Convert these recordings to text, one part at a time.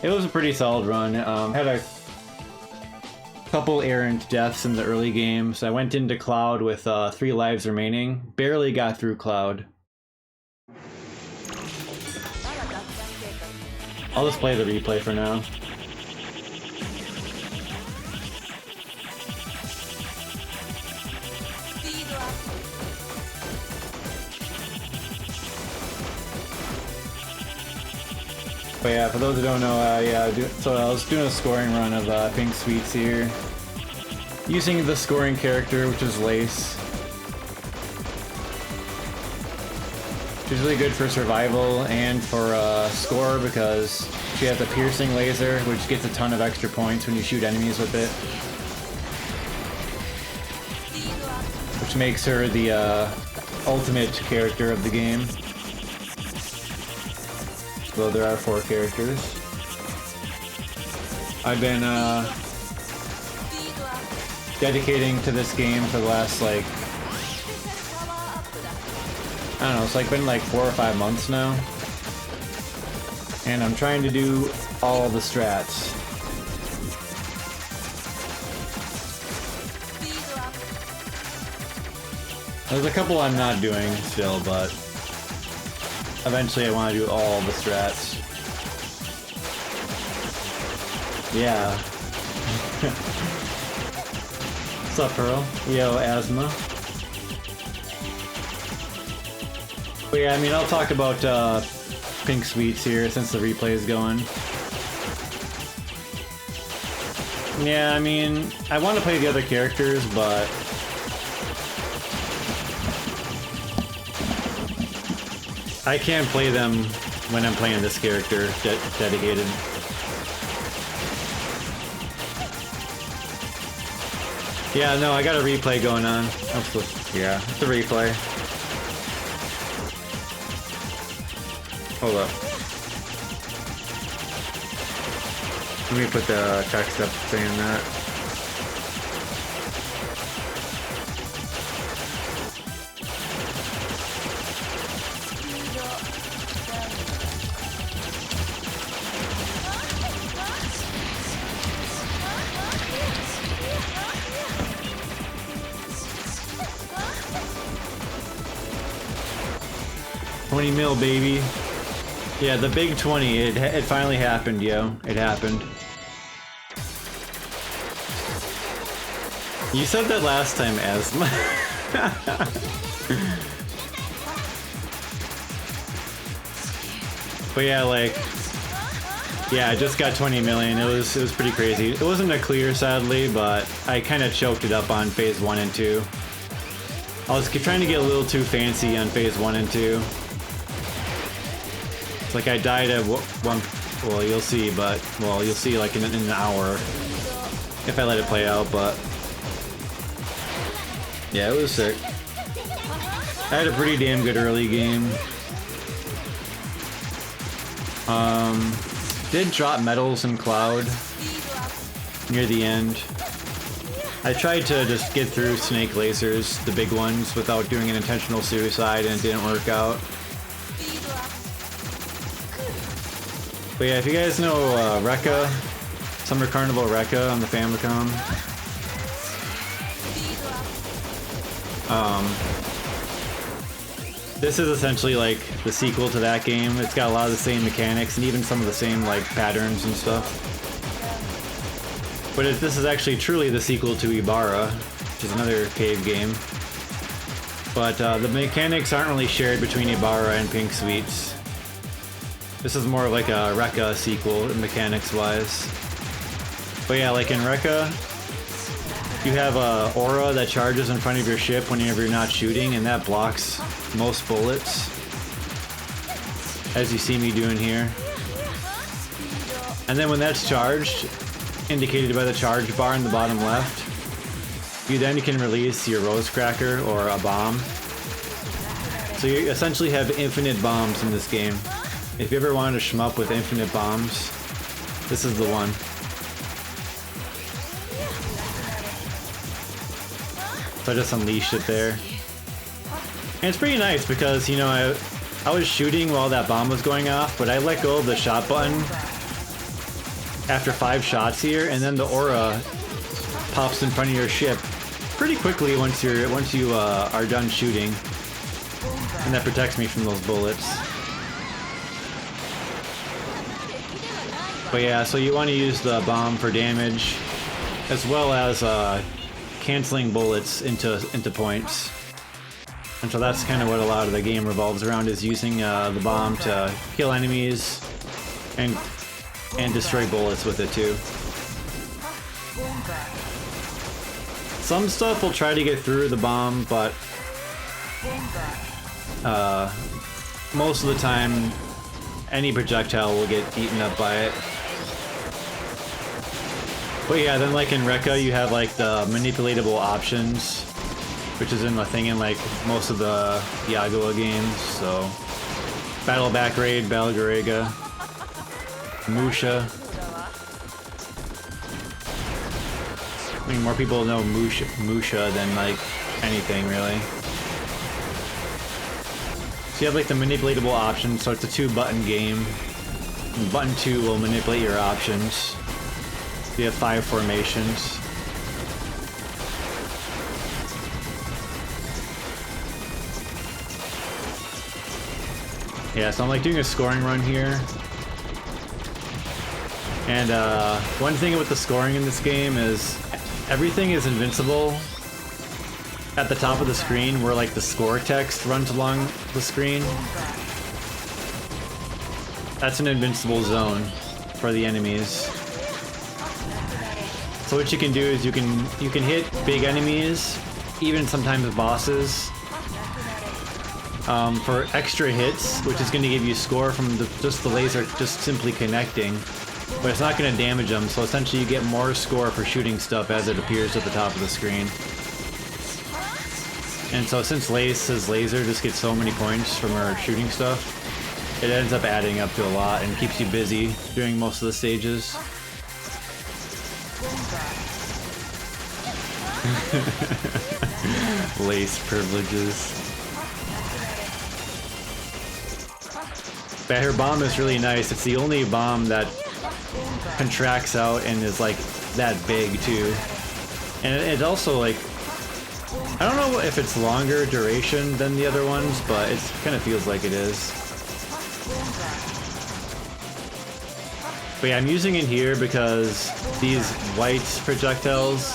It was a pretty solid run. Had a couple errant deaths in the early game, so I went into Cloud with 3 lives remaining. Barely got through Cloud. I'll just play the replay for now. But yeah, for those who don't know, so I was doing a scoring run of Pink Sweets here, using the scoring character, which is Lace. She's really good for survival and for score because she has a piercing laser, which gets a ton of extra points when you shoot enemies with it. Which makes her the ultimate character of the game. Though there are 4 characters. I've been dedicating to this game for the last like, I don't know, it's like been like 4 or 5 months now. And I'm trying to do all the strats. There's a couple I'm not doing still, but eventually I want to do all the strats. Yeah. What's up, Pearl? Yo, Asthma. But yeah, I mean, I'll talk about Pink Sweets here since the replay is going. Yeah, I mean, I want to play the other characters, but I can't play them when I'm playing this character dedicated. Yeah, no, I got a replay going on. Yeah, it's a replay. Hold up. Let me put the text up saying that. $20 mil, baby. Yeah, the big 20. It finally happened, yo. It happened. You said that last time, Asthma. But yeah, like, yeah, I just got 20 million. It was pretty crazy. It wasn't a clear, sadly, but I kind of choked it up on phase 1 and 2. I was trying to get a little too fancy on phase 1 and 2. Like I died at one, well you'll see, but, well you'll see like in an hour if I let it play out, but yeah, it was sick. I had a pretty damn good early game. Did drop medals in Cloud near the end. I tried to just get through Snake Lasers, the big ones, without doing an intentional suicide, and it didn't work out. But yeah, if you guys know Rekka, Summer Carnival Rekka on the Famicom, this is essentially like the sequel to that game. It's got a lot of the same mechanics and even some of the same like patterns and stuff. But this is actually truly the sequel to Ibarra, which is another cave game. But the mechanics aren't really shared between Ibarra and Pink Sweets. This is more like a Rekka sequel, mechanics-wise. But yeah, like in Rekka, you have a aura that charges in front of your ship whenever you're not shooting, and that blocks most bullets, as you see me doing here. And then when that's charged, indicated by the charge bar in the bottom left, you then can release your Rose Cracker or a bomb. So you essentially have infinite bombs in this game. If you ever wanted to shmup with infinite bombs, this is the one. So I just unleashed it there. And it's pretty nice because, you know, I was shooting while that bomb was going off, but I let go of the shot button after 5 shots here, and then the aura pops in front of your ship pretty quickly once you are done shooting, and that protects me from those bullets. But yeah, so you want to use the bomb for damage, as well as canceling bullets into points. And so that's kind of what a lot of the game revolves around, is using the bomb to kill enemies and destroy bullets with it too. Some stuff will try to get through the bomb, but most of the time any projectile will get eaten up by it. But yeah, then like in Rekka you have like the manipulatable options, which is in the thing in like most of the Yagua games. So Battle Back Raid, Battle Garega, Musha. I mean, more people know Musha than like anything really. So you have like the manipulatable options, so it's a 2-button game. And button 2 will manipulate your options. You have 5 formations. Yeah, so I'm like doing a scoring run here. And one thing with the scoring in this game is everything is invincible at the top of the screen, where like the score text runs along the screen. That's an invincible zone for the enemies. So what you can do is you can hit big enemies, even sometimes bosses, for extra hits, which is going to give you score from just the laser just simply connecting. But it's not going to damage them, so essentially you get more score for shooting stuff as it appears at the top of the screen. And so since Lace's laser just gets so many points from her shooting stuff, it ends up adding up to a lot and keeps you busy during most of the stages. Lace privileges. But her bomb is really nice. It's the only bomb that contracts out and is like that big too. And it also like, I don't know if it's longer duration than the other ones, but it kind of feels like it is. But yeah, I'm using it here because these white projectiles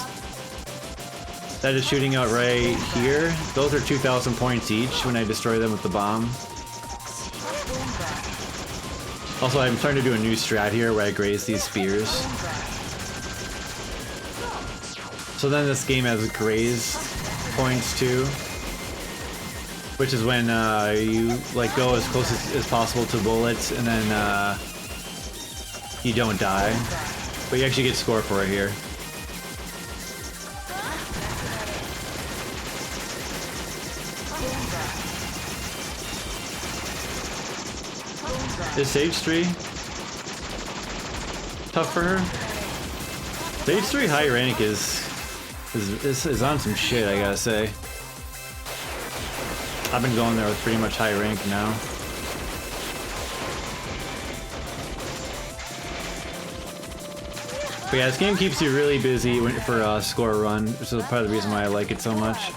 that is shooting out right here, those are 2,000 points each when I destroy them with the bomb. Also, I'm starting to do a new strat here where I graze these spears. So then this game has graze points too, which is when you like go as close as possible to bullets and then you don't die, but you actually get score for it here. Is Sage 3 tough for her? Sage 3 high rank is on some shit, I gotta say. I've been going there with pretty much high rank now. But yeah, this game keeps you really busy for a score run, which is part of the reason why I like it so much.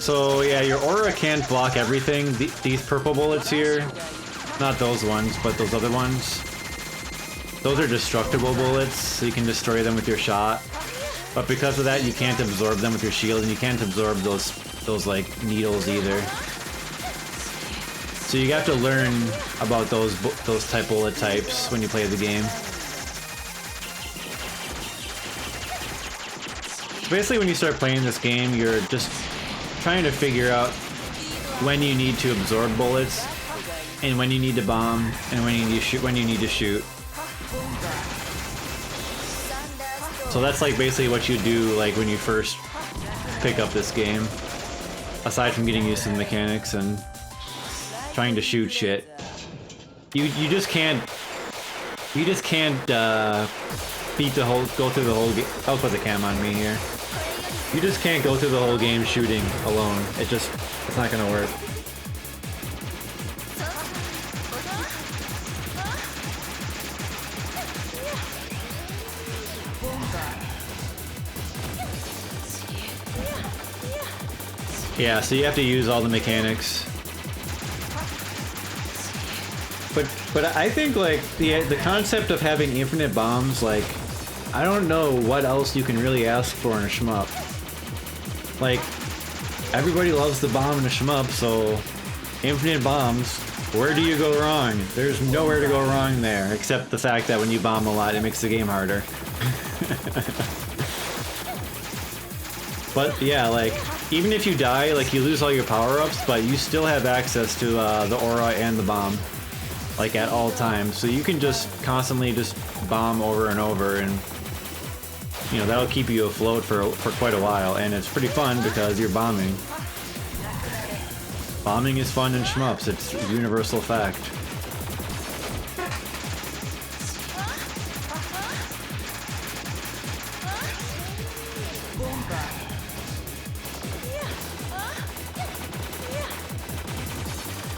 So yeah, your aura can't block everything. These purple bullets here, not those ones, but those other ones. Those are destructible bullets, so you can destroy them with your shot. But because of that, you can't absorb them with your shield, and you can't absorb those like needles either. So you have to learn about those type bullet types when you play the game. So basically, when you start playing this game, you're just trying to figure out when you need to absorb bullets, and when you need to bomb, and when you need to shoot. So that's like basically what you do like when you first pick up this game, aside from getting used to the mechanics and trying to shoot shit. You just can't go through the whole game. I'll put the cam on me here. You just can't go through the whole game shooting alone. It's not gonna work. Yeah, so you have to use all the mechanics. But I think like the concept of having infinite bombs, like I don't know what else you can really ask for in a shmup. Like everybody loves the bomb in a shmup, so infinite bombs. Where do you go wrong? There's nowhere to go wrong there, except the fact that when you bomb a lot, it makes the game harder. But yeah, like even if you die, like you lose all your power-ups, but you still have access to the aura and the bomb. Like at all times, so you can just constantly just bomb over and over, and you know that'll keep you afloat for quite a while, and it's pretty fun because you're bombing. Bombing is fun in shmups, it's a universal fact.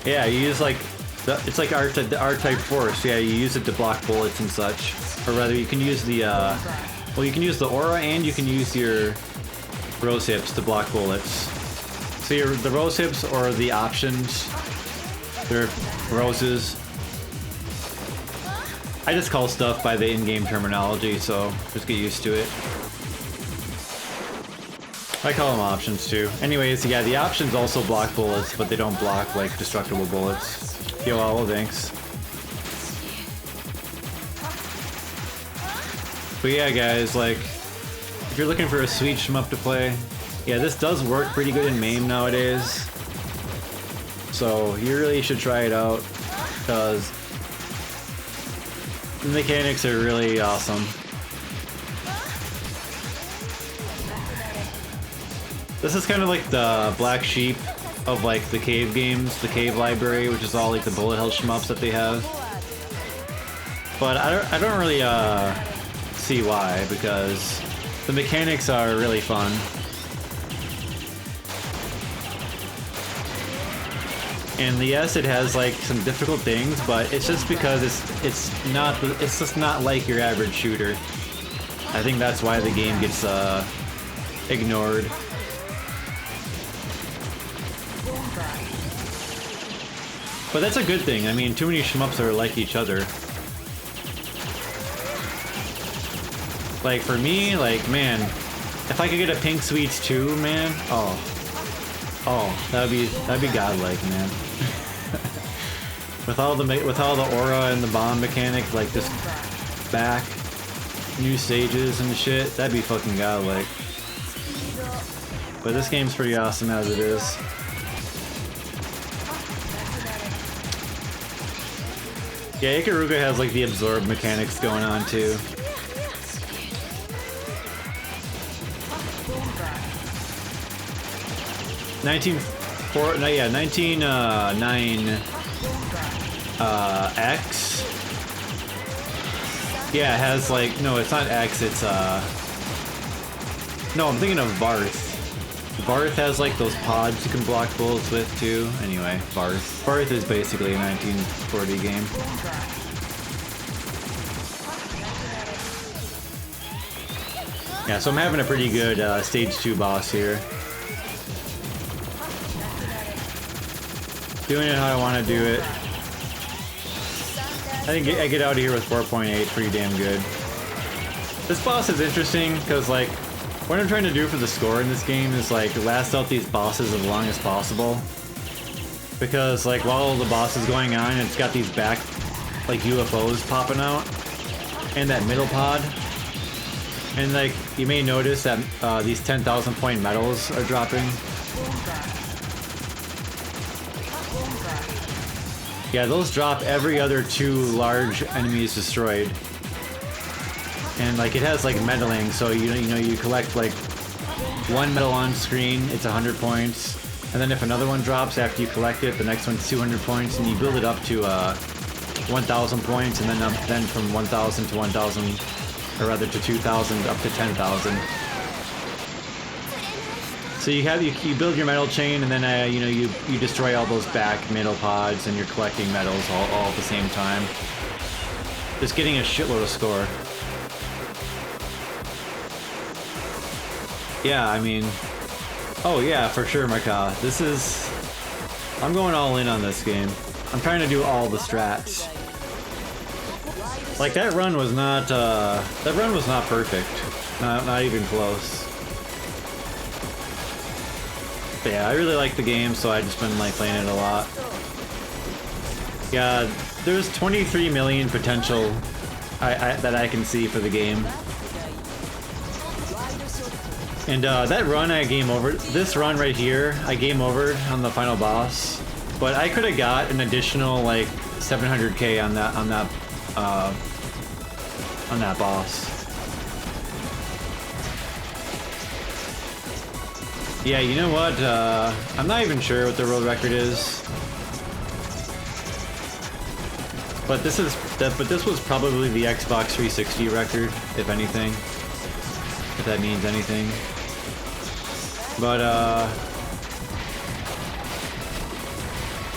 Yeah, you use like it's like the R-type force. Yeah, you use it to block bullets and such. Or rather, you can use the well, you can use the aura and you can use your rose hips to block bullets. So the rose hips or the options, they're roses. I just call stuff by the in-game terminology, so just get used to it. I call them options too. Anyways, yeah, the options also block bullets, but they don't block like destructible bullets. Yo, Owl, thanks. But yeah, guys, like, if you're looking for a sweet shmup to play, yeah, this does work pretty good in MAME nowadays. So you really should try it out, because the mechanics are really awesome. This is kind of like the black sheep of like the cave games, the cave library, which is all like the bullet hell shmups that they have. But I don't really see why, because the mechanics are really fun. And yes, it has like some difficult things, but it's just because it's just not like your average shooter. I think that's why the game gets ignored. But that's a good thing. I mean, too many shmups are like each other. Like for me, like man, if I could get a Pink Sweets too, man, that'd be godlike, man. with all the aura and the bomb mechanic, like just back, new stages and shit, that'd be fucking godlike. But this game's pretty awesome as it is. Yeah, Ikaruga has like the absorb mechanics going on too. X. Yeah, it has like, no, it's not X, it's no, I'm thinking of Varth. Varth has like those pods you can block bullets with too. Anyway, Varth. Varth is basically a 1940 game. Yeah, so I'm having a pretty good stage 2 boss here. Doing it how I want to do it. I think I get out of here with 4.8 pretty damn good. This boss is interesting because like what I'm trying to do for the score in this game is like last out these bosses as long as possible. Because like while the boss is going on, it's got these back like UFOs popping out and that middle pod. And like you may notice that these 10,000 point medals are dropping. Yeah, those drop every other 2 large enemies destroyed. And like it has like medaling, so you collect like 1 medal on screen, it's 100 points. And then if another one drops after you collect it, the next one's 200 points, and you build it up to 1,000 points, and then from 1,000 to 1,000, or rather to 2,000 up to 10,000. So you build your metal chain, and then you know you destroy all those back metal pods, and you're collecting metals all at the same time. Just getting a shitload of score. Yeah, I mean, oh yeah, for sure, Maka. I'm going all in on this game. I'm trying to do all the strats. Like that run was not perfect. Not even close. But yeah, I really like the game, so I've just been like playing it a lot. Yeah, there's 23 million potential that I can see for the game. And that run I game over, this run right here, I game over on the final boss. But I could have got an additional like 700k on that boss. Yeah, you know what? I'm not even sure what the world record is. But this was probably the Xbox 360 record, if anything. If that means anything. But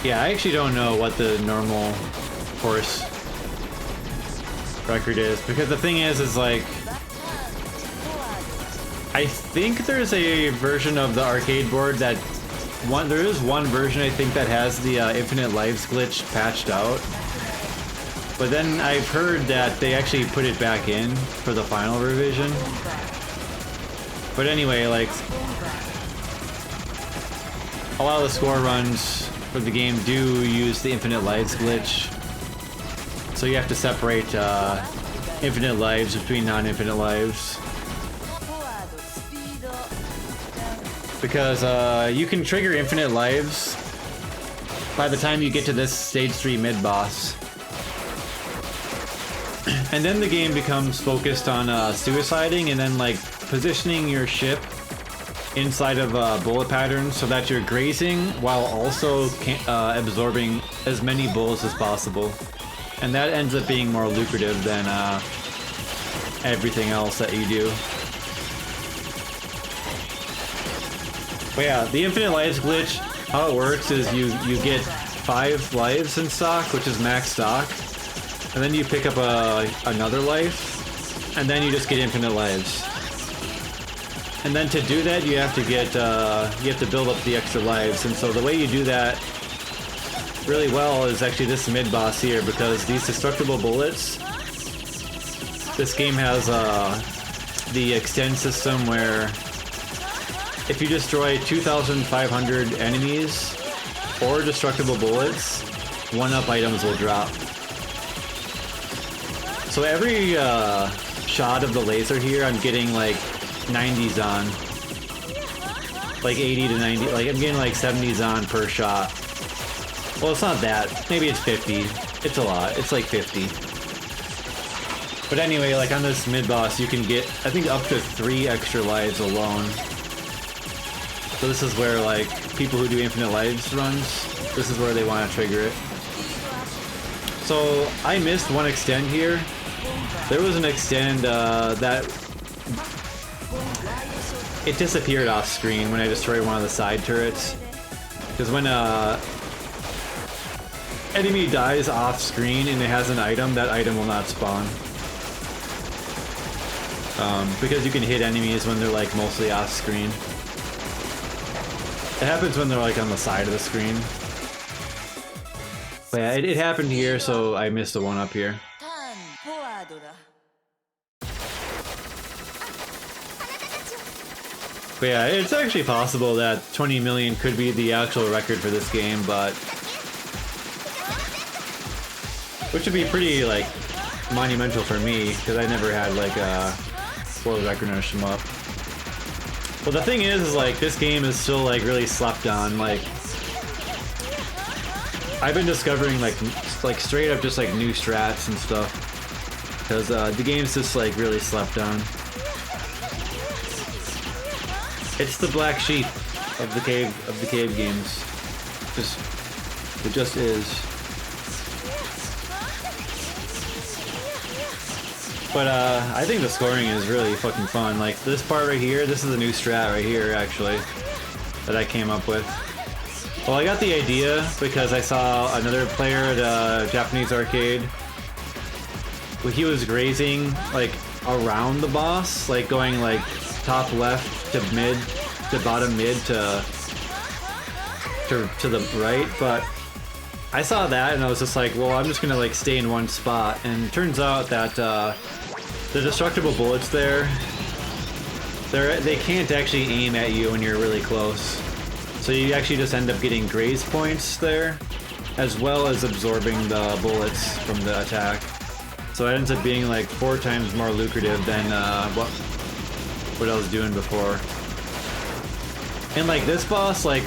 yeah, I actually don't know what the normal course record is, because the thing is like, I think there's a version of the arcade board that there is one version I think that has the infinite lives glitch patched out. But then I've heard that they actually put it back in for the final revision. But anyway, like, a lot of the score runs for the game do use the infinite lives glitch. So you have to separate infinite lives between non-infinite lives. Because you can trigger infinite lives by the time you get to this stage 3 mid-boss. And then the game becomes focused on suiciding and then like positioning your ship inside of bullet patterns so that you're grazing while also absorbing as many bullets as possible. And that ends up being more lucrative than everything else that you do. But yeah, the infinite lives glitch, how it works is you get 5 lives in stock, which is max stock, and then you pick up another life, and then you just get infinite lives. And then to do that, you have to build up the extra lives, and so the way you do that really well is actually this mid-boss here, because these destructible bullets, this game has the extend system where if you destroy 2,500 enemies or destructible bullets, 1-up items will drop. So every shot of the laser here, I'm getting like 90s on. Like 80 to 90, like I'm getting like 70s on per shot. Well, it's not that. Maybe it's 50. It's a lot. It's like 50. But anyway, like on this mid-boss, you can get, I think, up to 3 extra lives alone. So this is where, like, people who do infinite lives runs, this is where they want to trigger it. So I missed one extend here. There was an extend that it disappeared off screen when I destroyed one of the side turrets. Because when enemy dies off screen and it has an item, that item will not spawn. Because you can hit enemies when they're like mostly off screen. It happens when they're like on the side of the screen. But yeah, it happened here, so I missed the one up here. But yeah, it's actually possible that 20 million could be the actual record for this game, but which would be pretty like monumental for me, because I never had like a world record or come up. Well, the thing is like this game is still like really slept on. Like I've been discovering like straight up just like new strats and stuff, because the game's just like really slept on. It's the black sheep of the cave games. It just is. But I think the scoring is really fucking fun. Like this part right here, this is a new strat right here actually. that I came up with. Well, I got the idea because I saw another player at a Japanese arcade. He was grazing like around the boss, like going like top left to mid to bottom mid to the right, but I saw that and I was just like, well, I'm just gonna like stay in one spot, and it turns out that the destructible bullets they can't actually aim at you when you're really close. So you actually just end up getting graze points there, as well as absorbing the bullets from the attack. So it ends up being like 4 times more lucrative than what I was doing before. And like this boss, like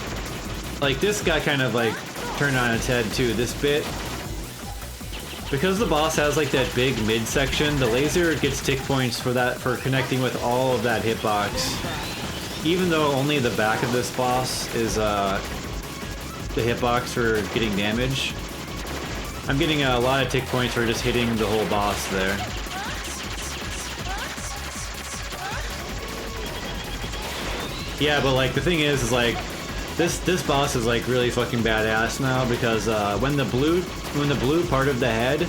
this got kind of like turned on its head too, this bit. Because the boss has like that big midsection, the laser gets tick points for that, for connecting with all of that hitbox. Even though only the back of this boss is the hitbox for getting damage, I'm getting a lot of tick points for just hitting the whole boss there. Yeah, but like the thing is like this boss is like really fucking badass now, because when the blue part of the head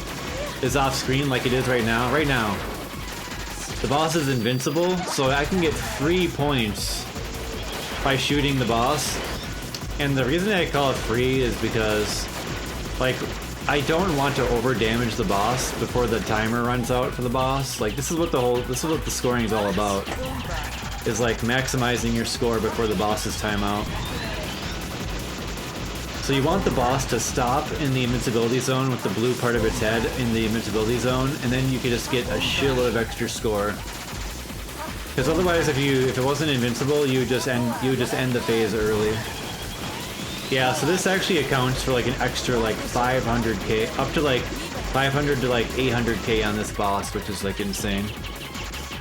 is off screen like it is right now, the boss is invincible, so I can get 3 points by shooting the boss. And the reason I call it free is because like I don't want to over damage the boss before the timer runs out for the boss. Like this is what the scoring is all about. Is like maximizing your score before the boss's timeout. So you want the boss to stop in the invincibility zone with the blue part of its head in the invincibility zone, and then you can just get a shitload of extra score. Because otherwise, if it wasn't invincible, you would just end the phase early. Yeah, so this actually accounts for like an extra like 500k, up to like 500 to like 800k on this boss, which is like insane.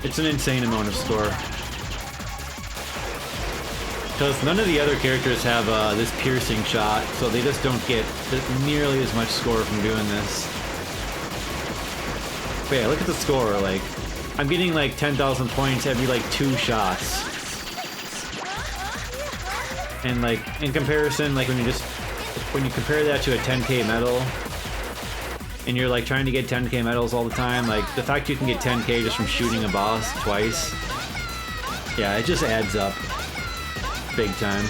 It's an insane amount of score. Because none of the other characters have this piercing shot, so they just don't get nearly as much score from doing this. But yeah, look at the score, like, I'm getting like 10,000 points every like 2 shots. And like, in comparison, like when you compare that to a 10k medal, and you're like trying to get 10k medals all the time, like the fact you can get 10k just from shooting a boss twice, yeah, it just adds up. Big time.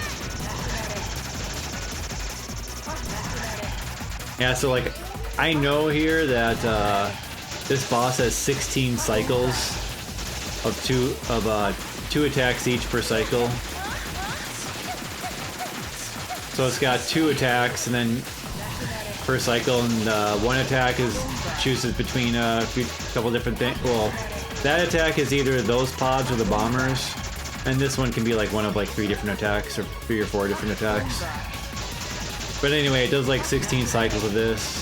Yeah, so like I know here that this boss has 16 cycles of two attacks each per cycle. So it's got 2 attacks and then per cycle, and one attack chooses between a couple different things. Well, that attack is either those pods or the bombers. And this one can be like one of like 3 different attacks, or 3 or 4 different attacks. But anyway, it does like 16 cycles of this.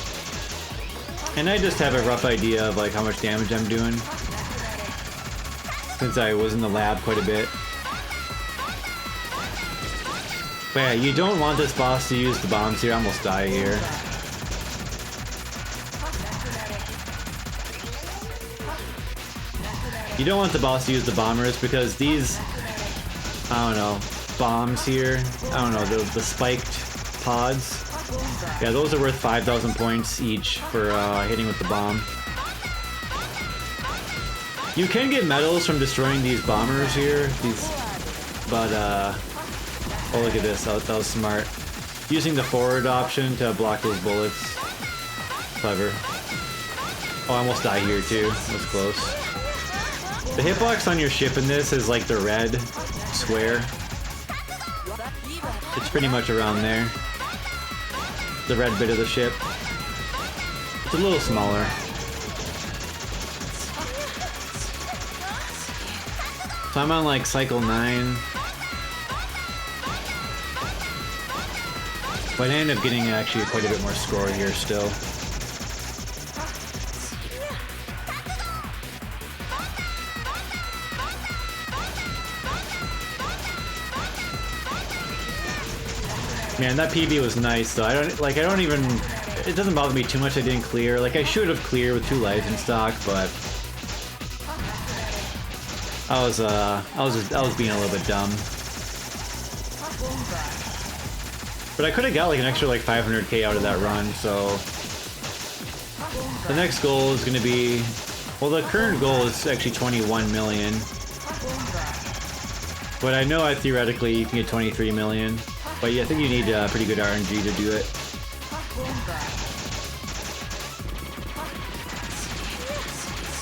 And I just have a rough idea of like how much damage I'm doing, since I was in the lab quite a bit. But yeah, you don't want this boss to use the bombs here. I almost die here. You don't want the boss to use the bombers, because these, I don't know, bombs here, I don't know, the spiked pods, yeah, those are worth 5,000 points each for hitting with the bomb. You can get medals from destroying these bombers here, but oh, look at this, that was smart. Using the forward option to block those bullets. Clever. Oh, I almost died here too, that was close. The hitbox on your ship in this is like the red square. It's pretty much around there. The red bit of the ship. It's a little smaller. So I'm on like cycle 9. But I end up getting actually quite a bit more score here still. Man, that PB was nice though. It doesn't bother me too much I didn't clear. Like I should have cleared with 2 lives in stock, but I was being a little bit dumb. But I could have got like an extra like 500k out of that run, so the next goal is going to be, well, the current goal is actually 21 million. But I know theoretically you can get 23 million. But yeah, I think you need pretty good RNG to do it.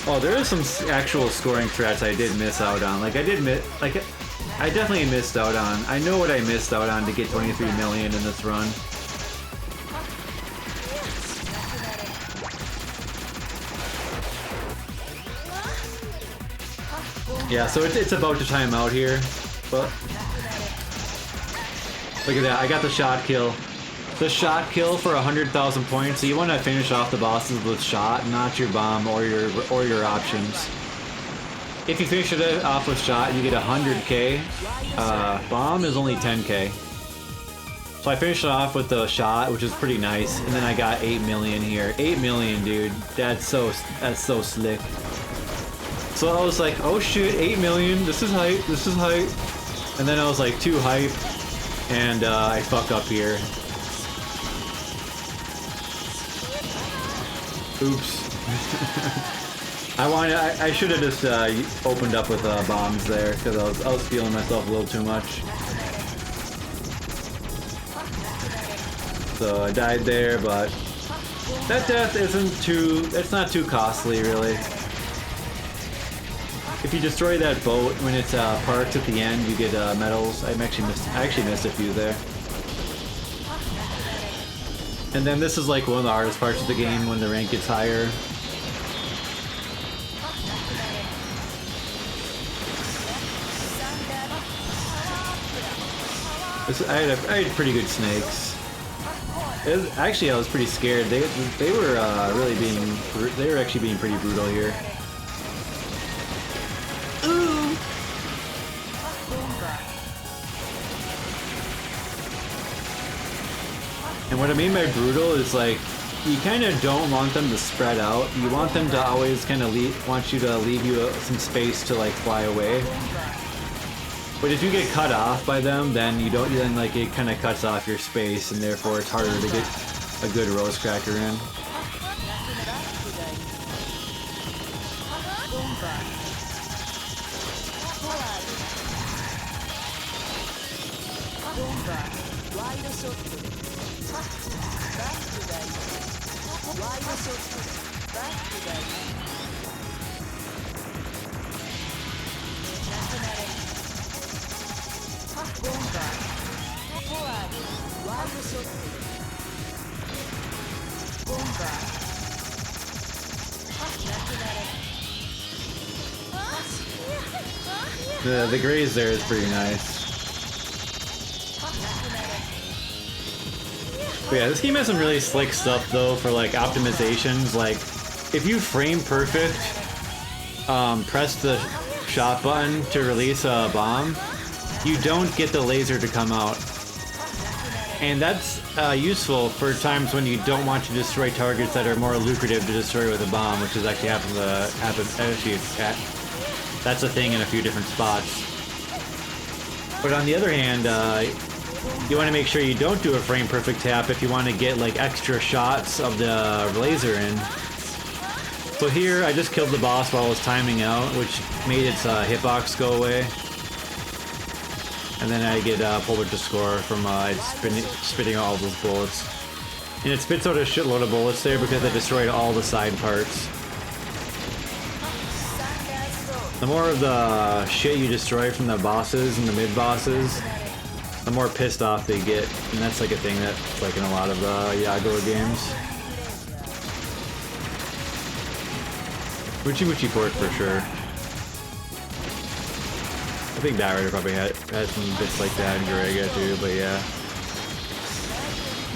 Oh, there is some actual scoring threats I did miss out on. Like I definitely missed out on. I know what I missed out on to get 23 million in this run. Yeah, so it's about to time out here, but look at that, I got the shot kill. The shot kill for 100,000 points, so you want to finish off the bosses with shot, not your bomb or your options. If you finish it off with shot, you get 100k. Bomb is only 10k. So I finished it off with the shot, which is pretty nice, and then I got 8 million here. 8 million, dude. That's so slick. So I was like, oh shit, 8 million, this is hype, this is hype. And then I was like, too hype, and I fuck up here. Oops. I should have just opened up with bombs there, because I was feeling myself a little too much. So I died there, but that death it's not too costly really. If you destroy that boat when it's parked at the end, you get medals. I actually missed a few there. And then this is like one of the hardest parts of the game when the rank gets higher. I had pretty good snakes. Actually, I was pretty scared. They were actually being pretty brutal here. And what I mean by brutal is like, you kind of don't want them to spread out. You want them to always kind of want you to leave you some space to like fly away. But if you get cut off by them, then like it kind of cuts off your space, and therefore it's harder to get a good rose cracker in. The graze there is pretty nice. But yeah, this game has some really slick stuff though for like optimizations. Like, if you frame perfect, press the shot button to release a bomb, you don't get the laser to come out. And that's useful for times when you don't want to destroy targets that are more lucrative to destroy with a bomb, which is actually that's a thing in a few different spots. But on the other hand, you want to make sure you don't do a frame perfect tap if you want to get like extra shots of the laser in. So here I just killed the boss while I was timing out, which made its hitbox go away. And then I get pulled up to score from spitting out all those bullets. And it spits out a shitload of bullets there because I destroyed all the side parts. The more of the shit you destroy from the bosses and the mid-bosses, the more pissed off they get. And that's like a thing that's like in a lot of Yago games. Muchi Muchi Port for sure. I think Dyraider probably had some bits like that in Garegga too, but yeah.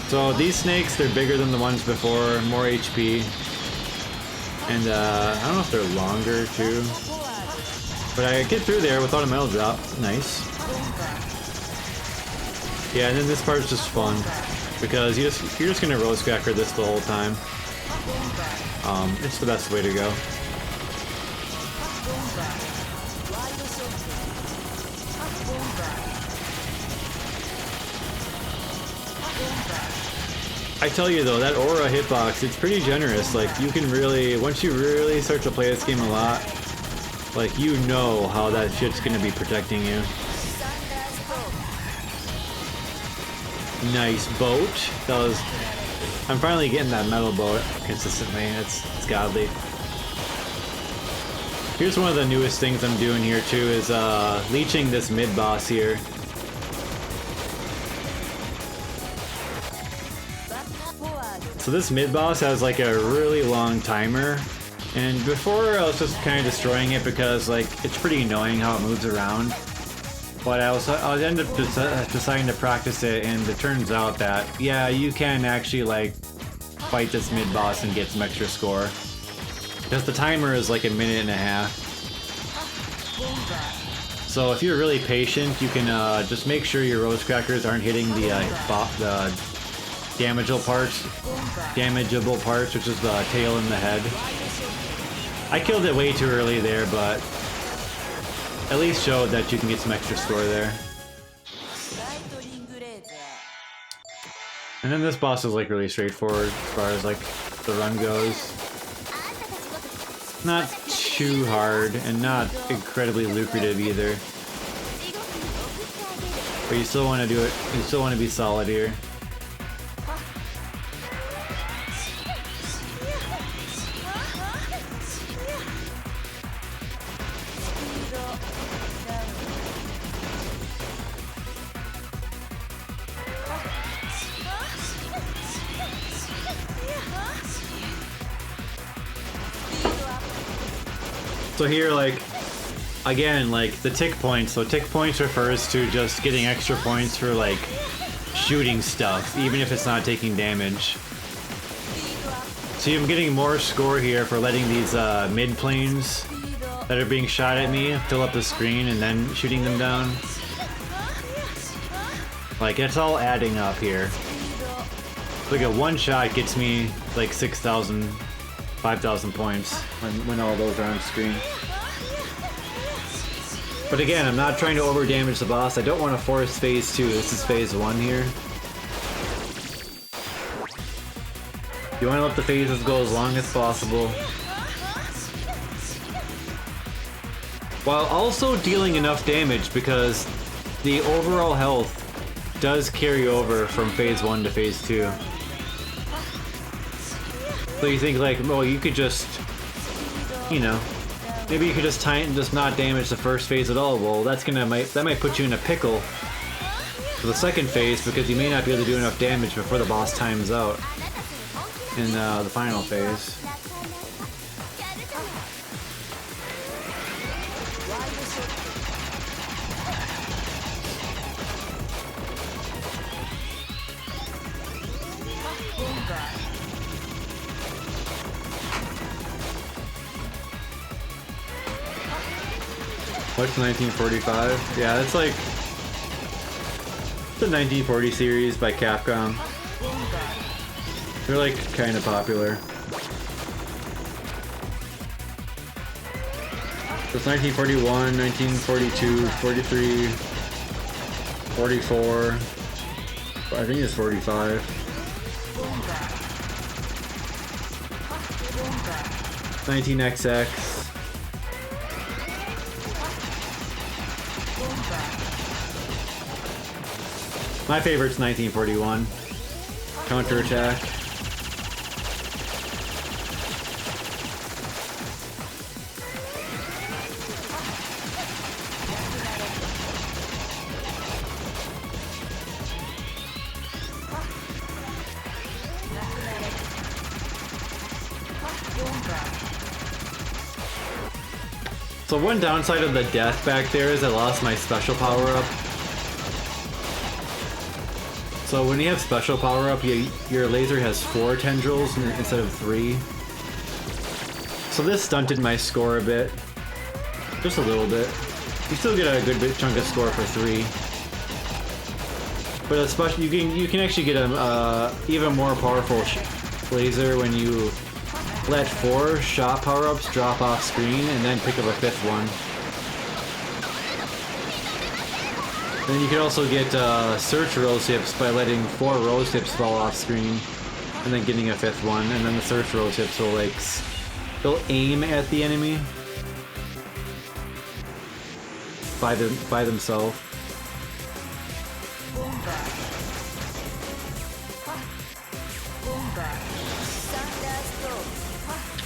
So these snakes, they're bigger than the ones before, more HP. And I don't know if they're longer too. But I get through there without a metal drop. Nice. Yeah, and then this part's just fun. Because you're just gonna rose cracker this the whole time. It's the best way to go. I tell you though, that aura hitbox, it's pretty generous. Like, you can really, once you really start to play this game a lot, like, you know how that shit's gonna be protecting you. Nice boat. That was... I'm finally getting that metal boat consistently. It's godly. Here's one of the newest things I'm doing here too, is leeching this mid-boss here. So this mid-boss has like a really long timer, and before I was just kind of destroying it because like it's pretty annoying how it moves around. But I ended up deciding to practice it, and it turns out that yeah, you can actually like fight this mid-boss and get some extra score. Because the timer is like 1.5 minutes. So if you're really patient, you can just make sure your rose crackers aren't hitting the damageable parts, which is the tail and the head. I killed it way too early there, but at least showed that you can get some extra score there. And then this boss is like really straightforward as far as like the run goes. Not too hard and not incredibly lucrative either. But you still want to do it, you still want to be solid here. So here, like, again, like, the tick points. So tick points refers to just getting extra points for, like, shooting stuff, even if it's not taking damage. See, I'm getting more score here for letting these mid-planes that are being shot at me fill up the screen and then shooting them down. Like, it's all adding up here. Like, a one shot gets me, like, 6,000... 5,000 points when all those are on screen. But again, I'm not trying to over damage the boss. I don't want to force phase 2. This is phase 1 here. You want to let the phases go as long as possible, while also dealing enough damage, because the overall health does carry over from phase 1 to phase 2. So you think like, well, you could just, you know, maybe you could just not damage the first phase at all. Well, that might put you in a pickle for the second phase, because you may not be able to do enough damage before the boss times out in the final phase. What's 1945? Yeah, it's like the 1940 series by Capcom. They're like kind of popular. So it's 1941, 1942, 43, 44. I think it's 45. 19XX. My favorite's 1941. Counterattack. So one downside of the death back there is I lost my special power-up. So when you have special power-up, your laser has 4 tendrils instead of 3. So this stunted my score a bit. Just a little bit. You still get a good chunk of score for 3. But especially you can actually get a even more powerful laser when you let 4 shot power-ups drop off screen and then pick up a 5th one. Then you can also get search rose hips by letting 4 rose hips fall off screen, and then getting a 5th one, and then the search rose hips will like they'll aim at the enemy by themselves.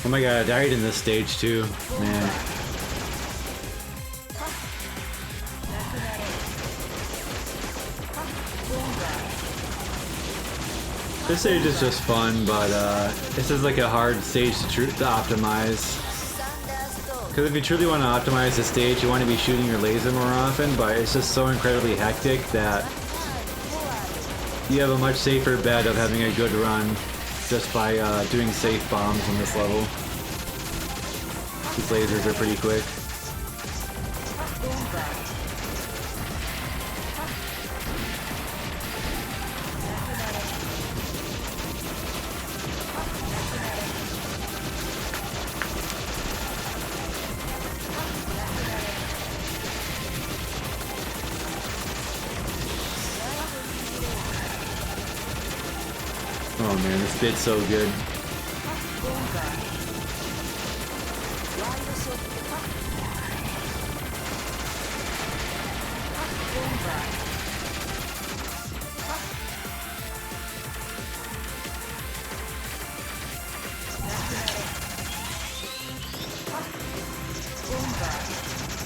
Oh my god, I died in this stage too, man. This stage is just fun, but this is like a hard stage to optimize. Because if you truly want to optimize the stage, you want to be shooting your laser more often, but it's just so incredibly hectic that you have a much safer bet of having a good run just by doing safe bombs on this level. These lasers are pretty quick. Oh man, this bit's so good.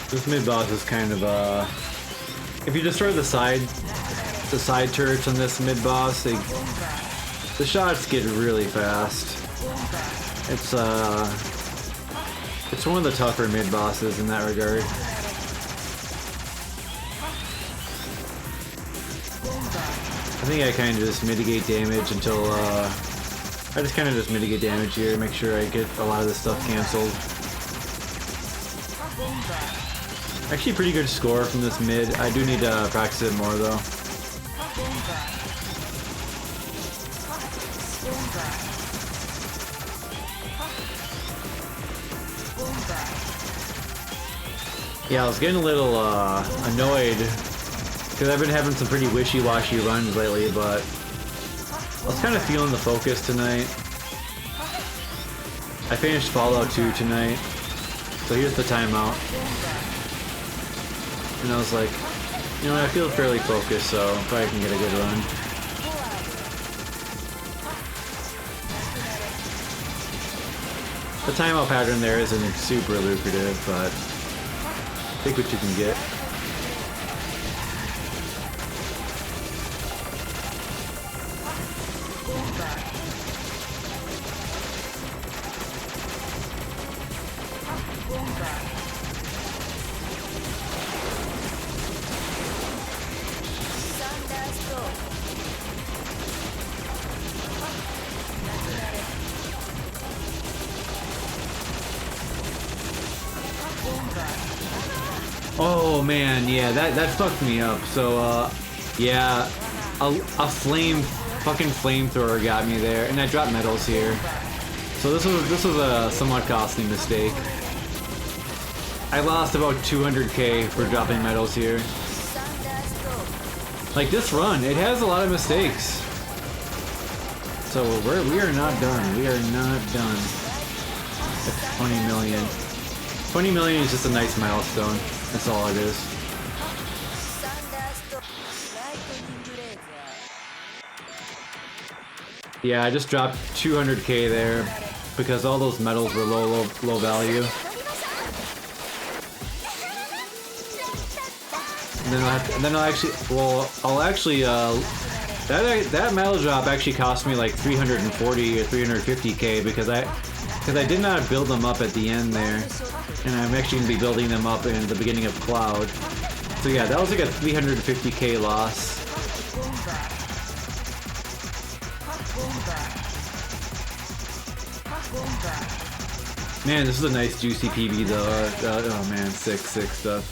This mid-boss is kind of if you destroy the side turrets on this mid-boss, the shots get really fast. It's one of the tougher mid-bosses in that regard. I think I kind of just mitigate damage until I just kind of just mitigate damage here, make sure I get a lot of this stuff canceled. Actually, pretty good score from this mid. I do need to practice it more though. Yeah, I was getting a little annoyed because I've been having some pretty wishy-washy runs lately, but I was kind of feeling the focus tonight. I finished Fallout 2 tonight, so here's the timeout. And I was like, you know, I feel fairly focused, so probably can get a good run. The timeout pattern there isn't super lucrative, but take what you can get. Oh man, yeah, that fucked me up. So yeah, a fucking flamethrower got me there, and I dropped medals here. So this was a somewhat costly mistake. I lost about 200k for dropping medals here. Like this run, it has a lot of mistakes. So we are not done. We are not done. That's 20 million. 20 million is just a nice milestone. That's all it is. Yeah, I just dropped 200k there because all those medals were low value. And then I'll actually that medal drop actually cost me like 340 or 350k because I did not build them up at the end there. And I'm actually going to be building them up in the beginning of Cloud. So yeah, that was like a 350k loss. Man, this is a nice juicy PB though. Oh man, sick stuff.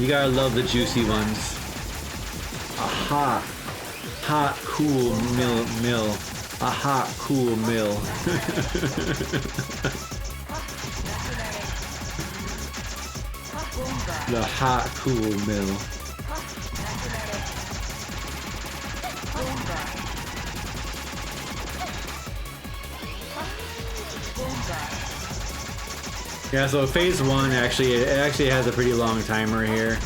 You gotta love the juicy ones. A hot, cool mill. A hot, cool mill. The hot cool mill. Yeah, so phase 1 it actually has a pretty long timer here.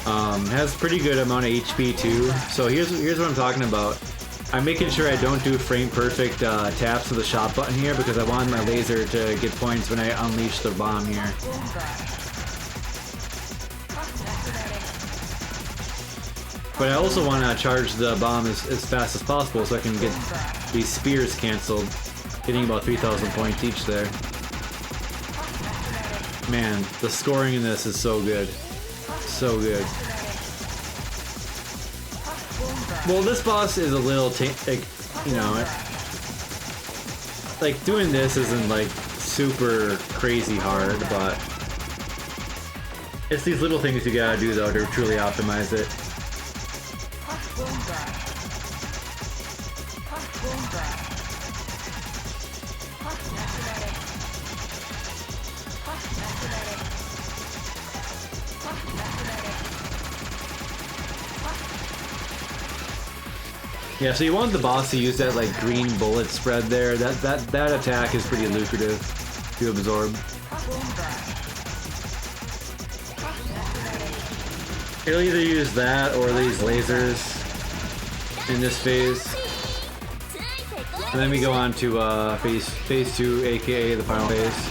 Has pretty good amount of HP too. So here's what I'm talking about. I'm making sure I don't do frame perfect taps of the shot button here because I want my laser to get points when I unleash the bomb here. But I also want to charge the bomb as fast as possible so I can get these spears cancelled, getting about 3,000 points each there. Man, the scoring in this is so good. So good. Well, this boss is a little, you know, like doing this isn't like super crazy hard, but it's these little things you gotta do though to truly optimize it. Yeah, so you want the boss to use that like green bullet spread there. That attack is pretty lucrative to absorb. He'll either use that or these lasers in this phase. And then we go on to phase 2, aka the final phase.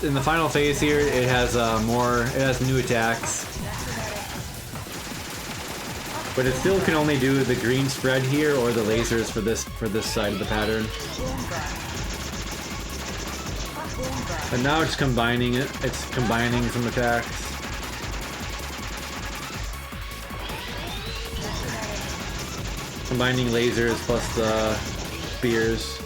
In the final phase here, it has new attacks. But it still can only do the green spread here or the lasers for this side of the pattern. And now it's combining some attacks. Combining lasers plus the spears.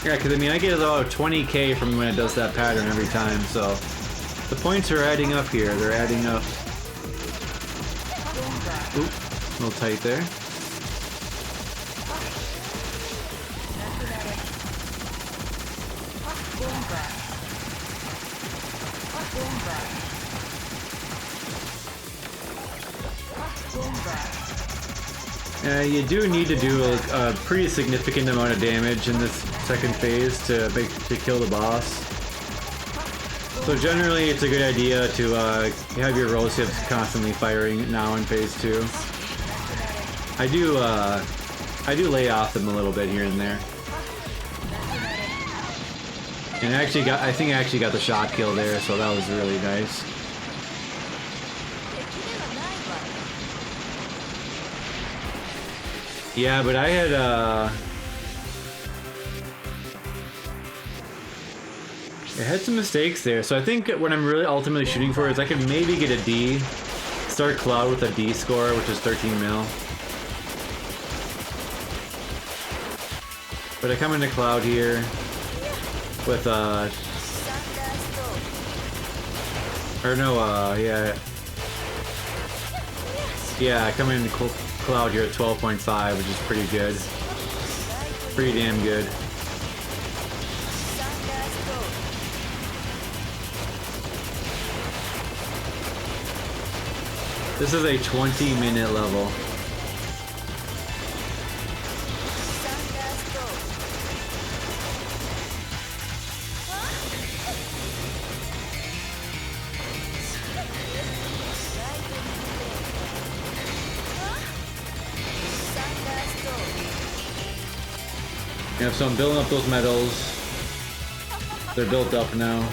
Yeah, because I mean I get about 20k from when it does that pattern every time, so the points are adding up here. They're adding up. Oop, a little tight there. You do need to do a pretty significant amount of damage in this second phase to kill the boss. So generally, it's a good idea to have your rose hips constantly firing now in phase 2. I do lay off them a little bit here and there. And I think I actually got the shot kill there, so that was really nice. Yeah, but I had some mistakes there, so I think what I'm really ultimately shooting for is I could maybe get a D, start Cloud with a D score, which is 13 mil. But I come into Cloud here with I come into Cloud here at 12.5, which is pretty good. Pretty damn good. This is a 20-minute level. Yeah, so I'm building up those medals. They're built up now.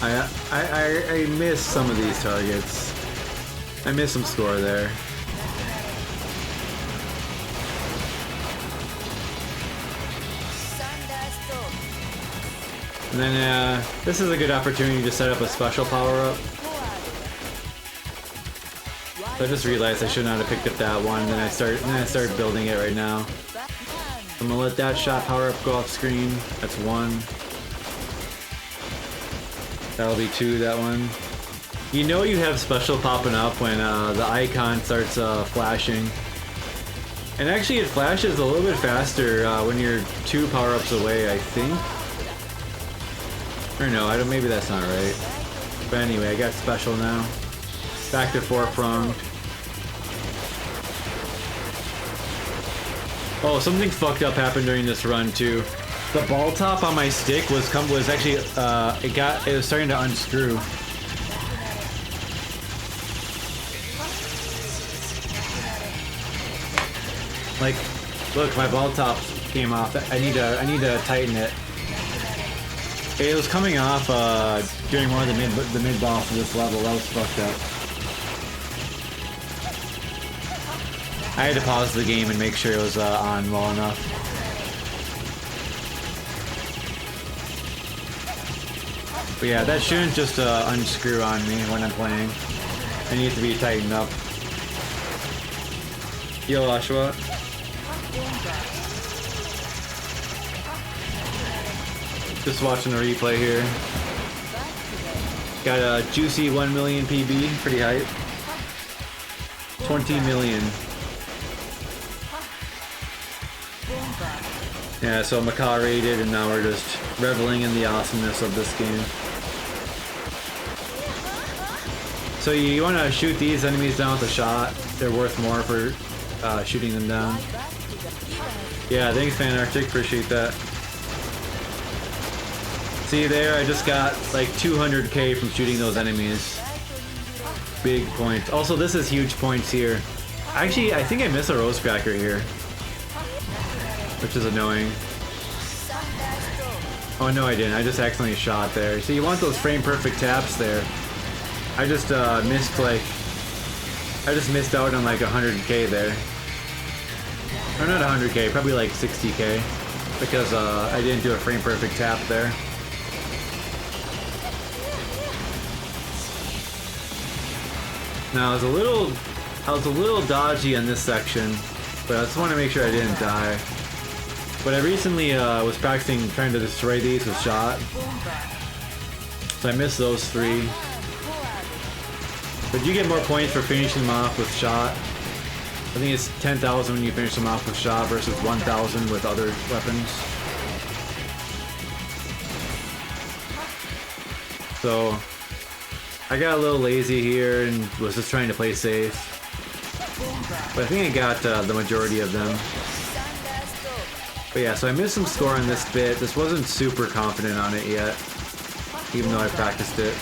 I missed some of these targets. I missed some score there. And then this is a good opportunity to set up a special power-up. So I just realized I should not have picked up that one, then I started building it right now. I'm gonna let that shot power-up go off screen. That's 1. That'll be 2, that one. You know you have special popping up when the icon starts flashing. And actually it flashes a little bit faster when you're 2 power-ups away, I think. Or no, maybe that's not right. But anyway, I got special now. Back to 4-pronged. Oh, something fucked up happened during this run too. The ball top on my stick was actually it was starting to unscrew. Like, look, my ball top came off. I need to tighten it. It was coming off during one of the mid boss of this level. That was fucked up. I had to pause the game and make sure it was on well enough. But yeah, that shouldn't just unscrew on me when I'm playing. It needs to be tightened up. Yo, Ashwa. Just watching the replay here. Got a juicy 1 million PB, pretty hype. 20 million. Yeah, so Macaw raided, and now we're just reveling in the awesomeness of this game. So you want to shoot these enemies down with a shot. They're worth more for shooting them down. Yeah, thanks, Fanarctic. Appreciate that. See there, I just got like 200k from shooting those enemies. Big points. Also, this is huge points here. Actually, I think I missed a Rose Cracker here, which is annoying. Oh no, I didn't. I just accidentally shot there. So you want those frame perfect taps there. I just missed out on like 100k there. Or not 100k, probably like 60k, because I didn't do a frame perfect tap there. Now I was a little dodgy on this section, but I just want to make sure I didn't die. But I recently was practicing trying to destroy these with shot, so I missed those 3. But you get more points for finishing them off with shot. I think it's 10,000 when you finish them off with shot versus 1,000 with other weapons. So I got a little lazy here and was just trying to play safe. But I think I got the majority of them. But yeah, so I missed some score on this bit. Just wasn't super confident on it yet, even though I practiced it.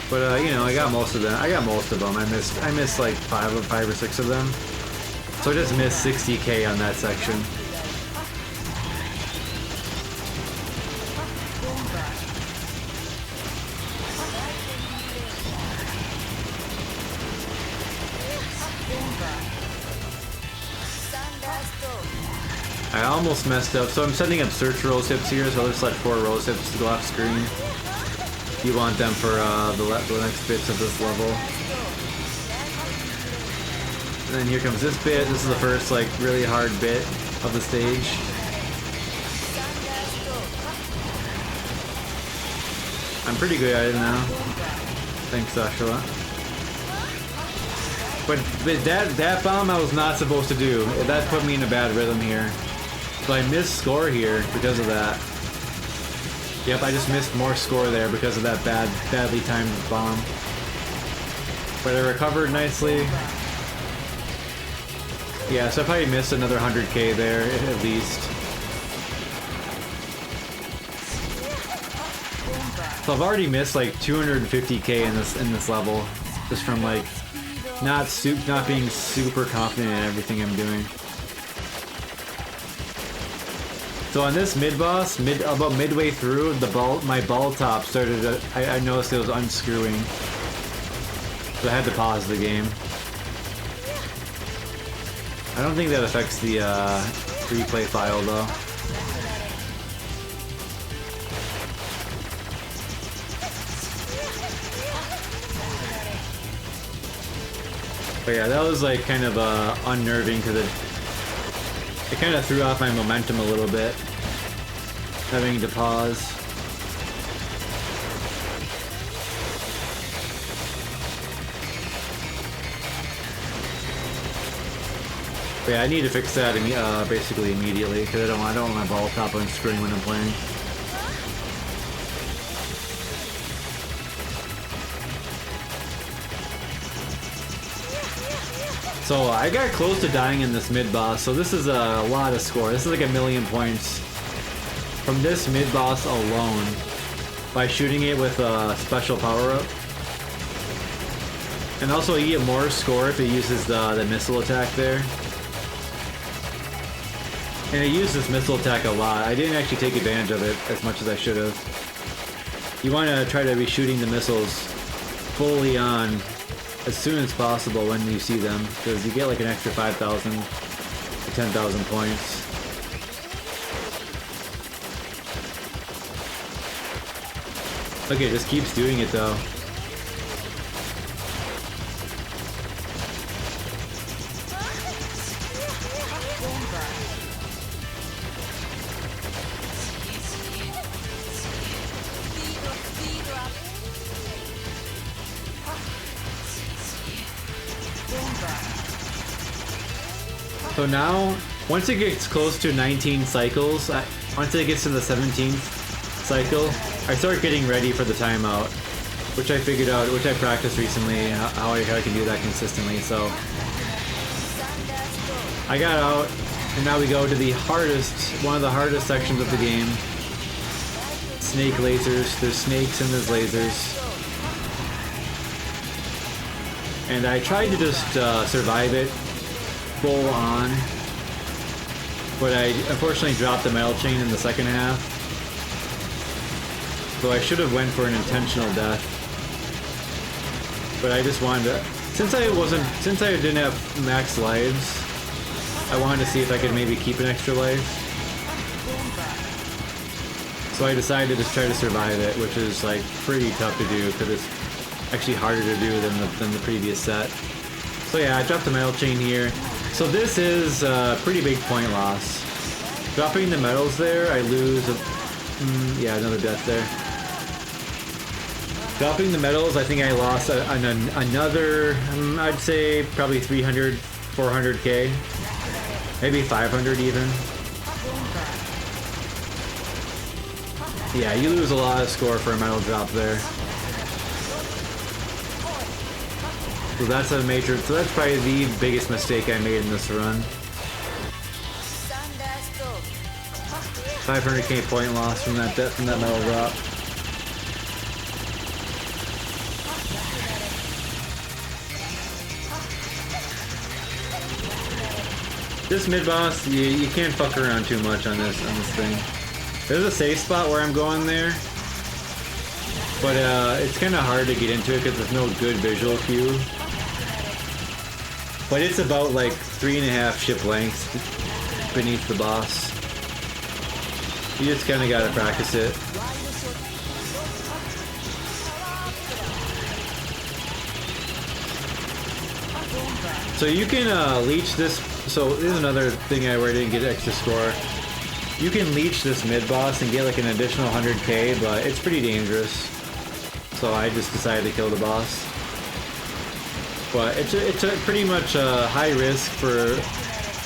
But you know, I got most of them. I missed like 5 or 6 of them. So I just missed 60k on that section. I almost messed up, so I'm setting up search rose hips here, so I'll just let 4 rose hips go off screen. You want them for the next bits of this level. And then here comes this bit. This is the first like really hard bit of the stage. I'm pretty good at it now. Thanks, Joshua. But that bomb I was not supposed to do. That put me in a bad rhythm here. So I missed score here because of that. Yep, I just missed more score there because of that badly timed bomb. But I recovered nicely. Yeah, so I probably missed another 100k there at least. So I've already missed like 250k in this level, just from like not being super confident in everything I'm doing. So on this mid-boss, about midway through, my ball top started to, I noticed it was unscrewing. So I had to pause the game. I don't think that affects the replay file though. But yeah, that was like kind of unnerving because it kind of threw off my momentum a little bit, having to pause. But yeah, I need to fix that basically immediately because I don't want my ball top on screen when I'm playing. So I got close to dying in this mid-boss, so this is a lot of score. This is like 1,000,000 points from this mid-boss alone by shooting it with a special power-up. And also you get more score if it uses the missile attack there. And it used this missile attack a lot. I didn't actually take advantage of it as much as I should have. You want to try to be shooting the missiles fully on as soon as possible when you see them, because you get like an extra 5,000 to 10,000 points. Okay, it just keeps doing it though. So now, once it gets close to 19 cycles, once it gets to the 17th cycle, I start getting ready for the timeout, which I figured out, which I practiced recently, how I can do that consistently. So I got out, and now we go to the hardest, one of the hardest sections of the game. Snake lasers. There's snakes and there's lasers. And I tried to just survive it full on, but I unfortunately dropped the metal chain in the second half. So I should have went for an intentional death. But I just wanted to, since I didn't have max lives, I wanted to see if I could maybe keep an extra life. So I decided to just try to survive it, which is like pretty tough to do because it's actually harder to do than the previous set. So yeah, I dropped the metal chain here. So this is a pretty big point loss. Dropping the medals there, I lose yeah, another death there. Dropping the medals, I think I lost another, I'd say probably 300, 400k. Maybe 500 even. Yeah, you lose a lot of score for a medal drop there. So that's a major, so that's probably the biggest mistake I made in this run. 500k point loss from that medal drop. This mid-boss, you can't fuck around too much on this thing. There's a safe spot where I'm going there, but it's kind of hard to get into it because there's no good visual cue. But it's about like 3.5 ship lengths beneath the boss. You just kind of gotta practice it. So you can leech this. So this is another thing where I didn't get extra score. You can leech this mid-boss and get like an additional 100k, but it's pretty dangerous. So I just decided to kill the boss. But it's a pretty much high risk for,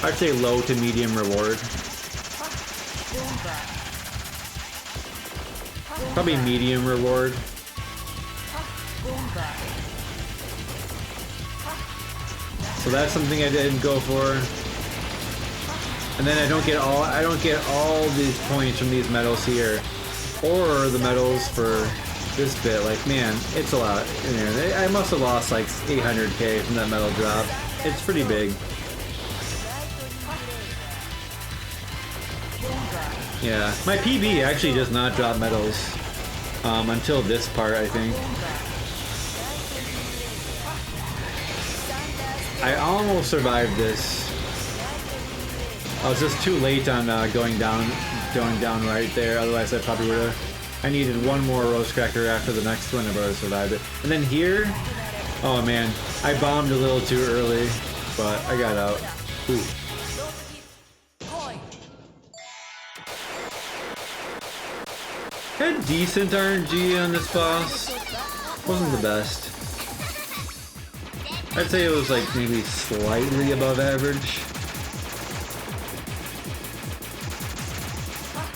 I'd say, low to medium reward. Probably medium reward. So that's something I didn't go for. And then I don't get all these points from these medals here, or the medals for this bit. Like, man, it's a lot. I must have lost like 800k from that medal drop. It's pretty big. Yeah, my PB actually does not drop medals until this part, I think. I almost survived this. I was just too late on going down right there. Otherwise, I probably would have. I needed one more Rose Cracker after the next one, I would have survived it. And then here, oh man, I bombed a little too early, but I got out. Ooh. Had decent RNG on this boss. Wasn't the best. I'd say it was like maybe slightly above average.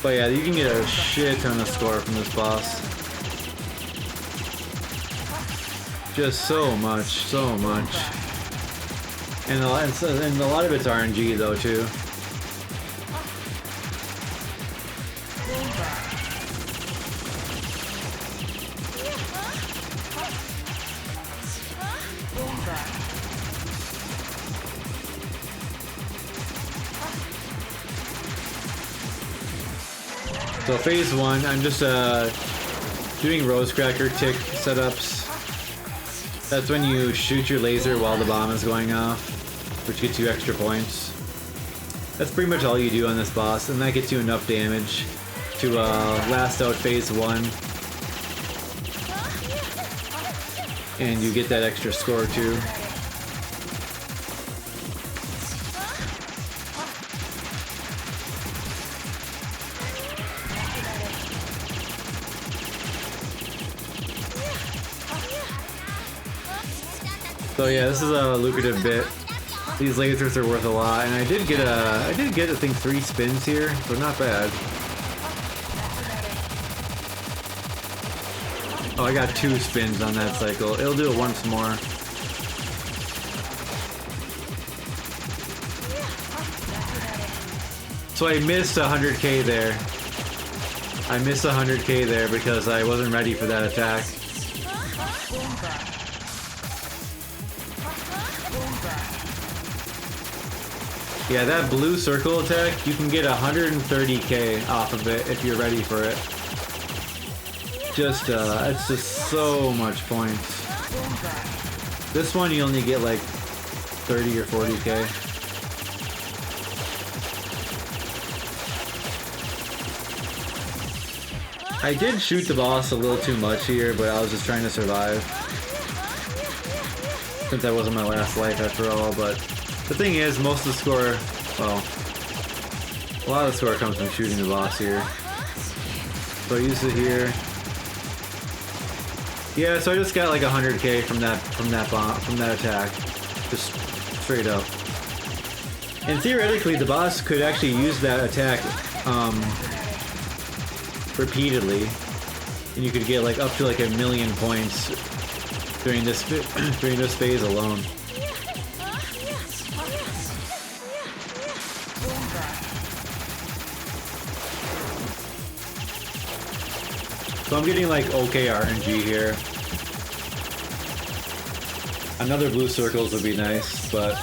But yeah, you can get a shit ton of score from this boss. Just so much, so much. And a lot of it's RNG though too. So phase 1, I'm just doing Rose Cracker tick setups. That's when you shoot your laser while the bomb is going off, which gets you extra points. That's pretty much all you do on this boss, and that gets you enough damage to last out phase 1. And you get that extra score too. So yeah, this is a lucrative bit. These lasers are worth a lot, and I did get I think 3 spins here, so not bad. Oh, I got 2 spins on that cycle. It'll do it once more. So I missed 100k there. I missed 100k there because I wasn't ready for that attack. Yeah, that blue circle attack, you can get 130k off of it if you're ready for it. Just, it's just so much points. This one you only get like 30 or 40k. I did shoot the boss a little too much here, but I was just trying to survive. Since that wasn't my last life after all, but the thing is, most of the score, well, a lot of the score comes from shooting the boss here. So I used it here. Yeah, so I just got like 100k from that attack, just straight up. And theoretically, the boss could actually use that attack repeatedly, and you could get like up to like 1,000,000 points during this phase alone. So I'm getting like okay RNG here. Another blue circles would be nice, but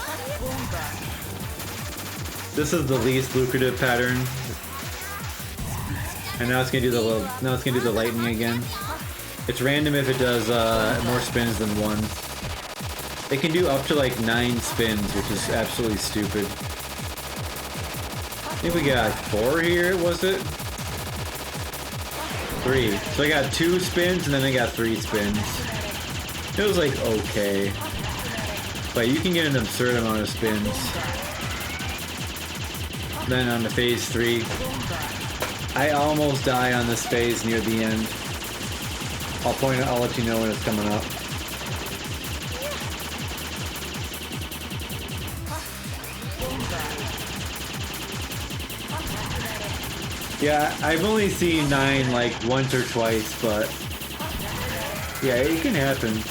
this is the least lucrative pattern. And now it's gonna do the lightning again. It's random if it does more spins than 1. It can do up to like 9 spins, which is absolutely stupid. I think we got 4 here, was it? 3. So I got 2 spins and then I got 3 spins. It was like okay. But you can get an absurd amount of spins. Then on the phase 3, I almost die on this phase near the end. I'll let you know when it's coming up. Yeah, I've only seen 9 like once or twice, but yeah, it can happen.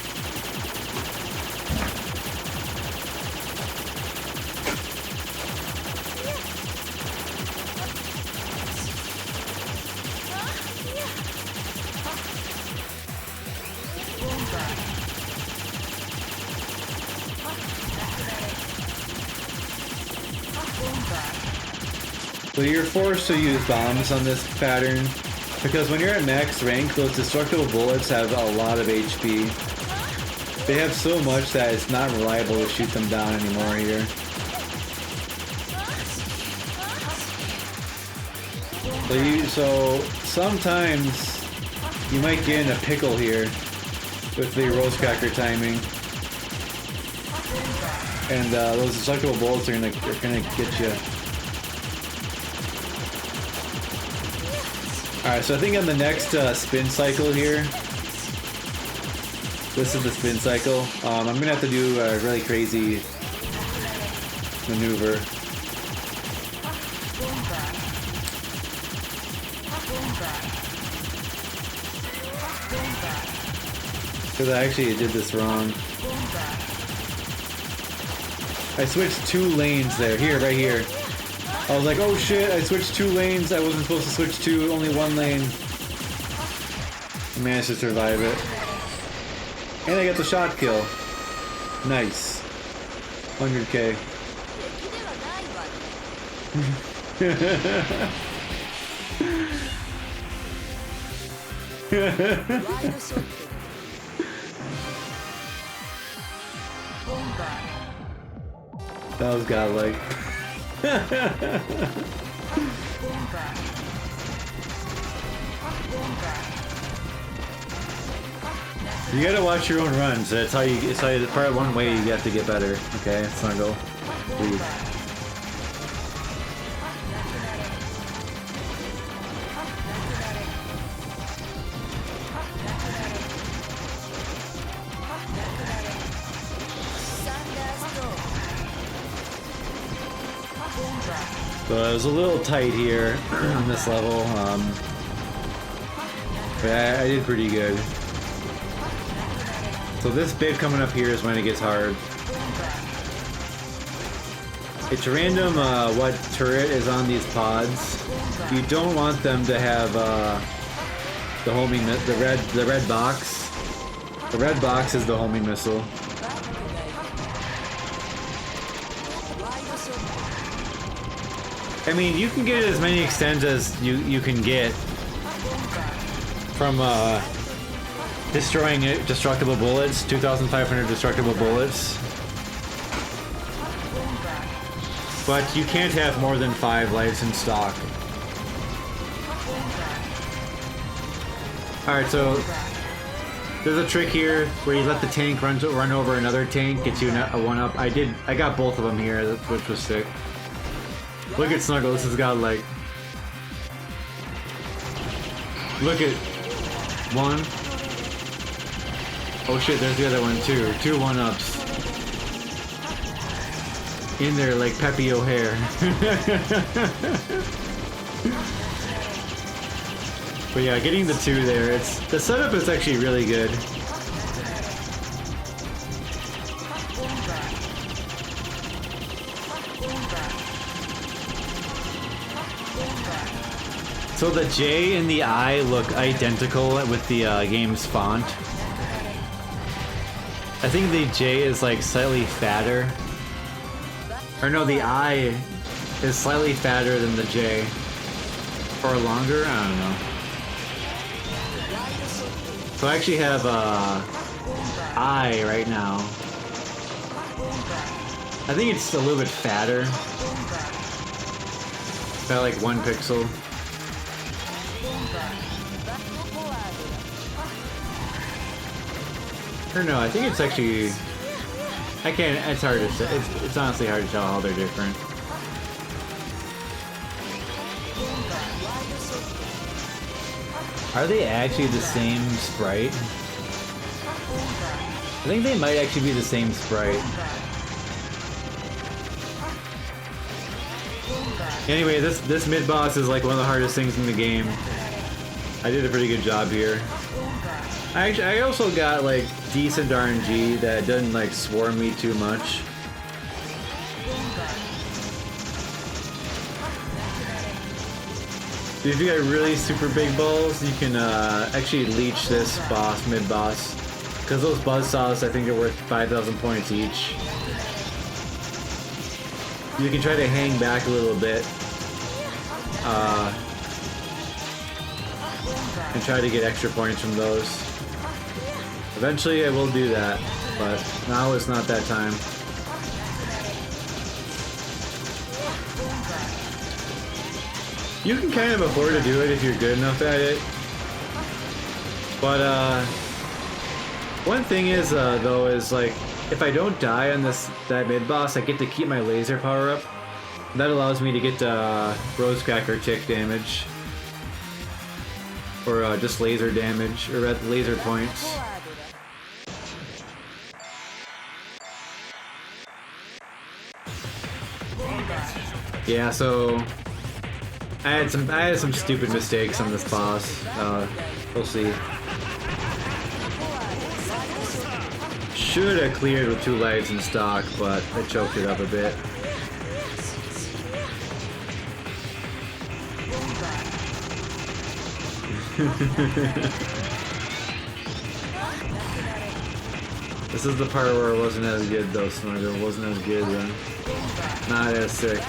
So you're forced to use bombs on this pattern, because when you're at max rank, those destructible bullets have a lot of HP. They have so much that it's not reliable to shoot them down anymore here. So sometimes you might get in a pickle here with the Rose Cracker timing. And those destructible bullets are gonna get you. Alright, so I think on the next spin cycle here, this is the spin cycle. I'm gonna have to do a really crazy maneuver. Because I actually did this wrong. I switched 2 lanes there. Here, right here. I was like, oh shit, I switched 2 lanes. I wasn't supposed to switch 2, only 1 lane. I managed to survive it. And I got the shot kill. Nice. 100k. That was godlike. You gotta watch your own runs. That's how you. It's part one way you have to get better. Okay, Snuggle. Please. So it was a little tight here on this level, but I did pretty good. So this bit coming up here is when it gets hard. It's random what turret is on these pods. You don't want them to have the homing the red box. The red box is the homing missile. I mean, you can get as many extends as you can get from destroying destructible bullets, 2,500 destructible bullets. But you can't have more than 5 lives in stock. Alright, so there's a trick here where you let the tank run over another tank, gets you a 1-up. I got both of them here, which was sick. Look at Snuggle, this has got like... Look at... 1. Oh shit, there's the other one too. 2 1-ups. In there like Peppy O'Hare. But yeah, getting the 2 there, the setup is actually really good. So the J and the I look identical with the game's font. I think the J is like slightly fatter. Or no, the I is slightly fatter than the J. Or longer? I don't know. So I actually have I right now. I think it's a little bit fatter. About like 1 pixel. Or no, I think it's actually... it's hard to say. It's honestly hard to tell how they're different. Are they actually the same sprite? I think they might actually be the same sprite. Anyway, this mid-boss is like one of the hardest things in the game. I did a pretty good job here. I also got like decent RNG that doesn't like swarm me too much. If you got really super big balls, you can actually leech this boss, mid-boss. Because those buzzsaws I think are worth 5,000 points each. You can try to hang back a little bit. And try to get extra points from those. Eventually I will do that, but now is not that time. You can kind of afford to do it if you're good enough at it. But one thing is though is like if I don't die on that mid boss, I get to keep my laser power up. That allows me to get Rosecracker tick damage, or just laser damage, or laser points. Yeah, so I had some stupid mistakes on this boss. We'll see. Should have cleared with 2 lives in stock, but I choked it up a bit. This is the part where it wasn't as good though, Snuggle. It wasn't as good then. Not as sick.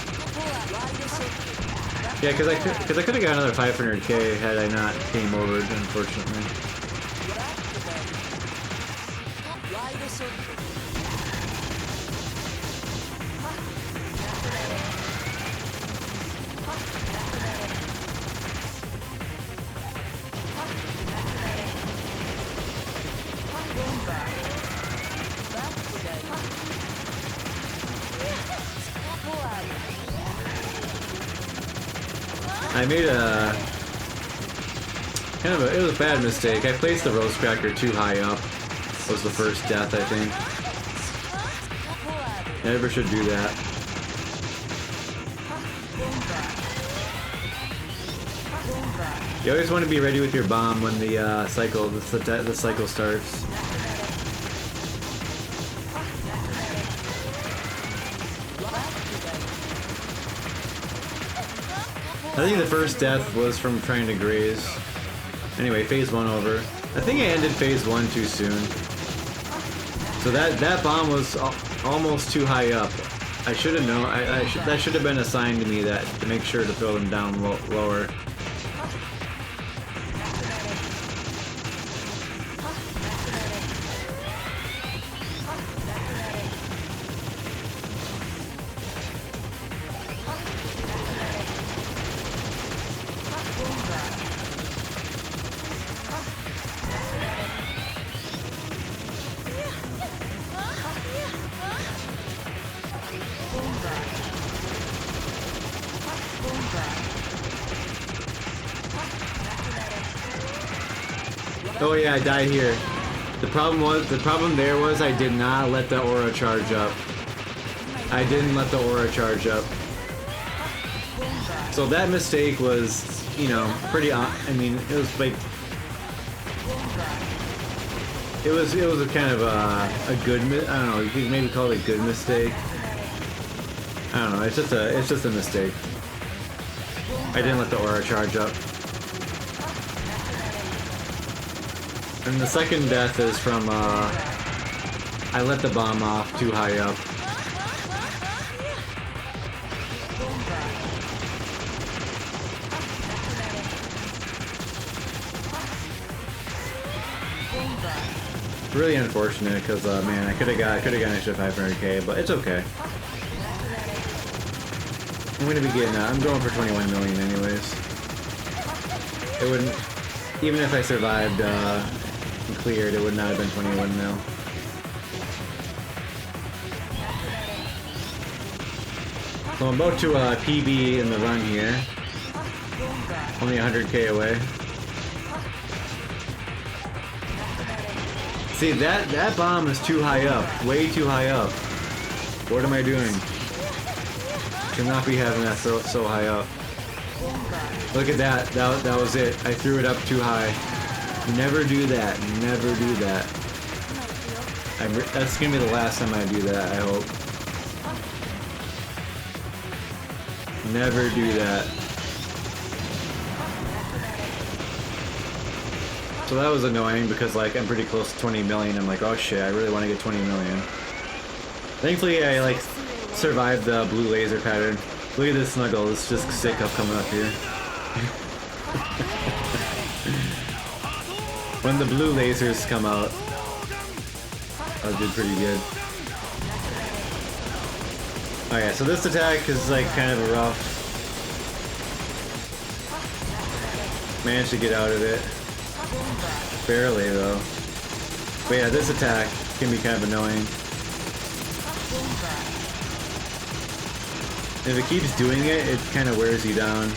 Yeah, because I could have got another 500k had I not game overed, unfortunately. I made it was a bad mistake. I placed the Rosecracker too high up. Was the first death, I think. Never should do that. You always want to be ready with your bomb when the cycle starts. I think the first death was from trying to graze. Anyway, phase 1 over. I think I ended phase 1 too soon. So that bomb was almost too high up. I should have known. That should have been a sign to me that to make sure to throw them down lower. Oh yeah, I died here. The problem there was I did not let the aura charge up. I didn't let the aura charge up. So that mistake was, you know, pretty. I mean, it was like it was a kind of a good. I don't know. You could maybe call it a good mistake. I don't know. It's just a mistake. I didn't let the aura charge up. And the second death is from, I let the bomb off too high up. Really unfortunate, because, man, I could have got an extra 500k, but it's okay. I'm gonna be getting, I'm going for 21 million anyways. It wouldn't, even if I survived, and cleared, it would not have been 21 mil. So I'm about to PB in the run here. Only 100k away. See, that bomb is too high up. Way too high up. What am I doing? Should not be having that so high up. Look at that. That was it. I threw it up too high. Never do that. Never do that. That's gonna be the last time I do that, I hope. Never do that. So that was annoying because like I'm pretty close to 20 million. I'm like, oh shit, I really want to get 20 million. Thankfully I like survived the blue laser pattern. Look at this Snuggle, it's just sick up coming up here. When the blue lasers come out, I'll do pretty good. Oh yeah, so this attack is like kind of a rough. Managed to get out of it. Barely, though. But yeah, this attack can be kind of annoying. If it keeps doing it, it kind of wears you down.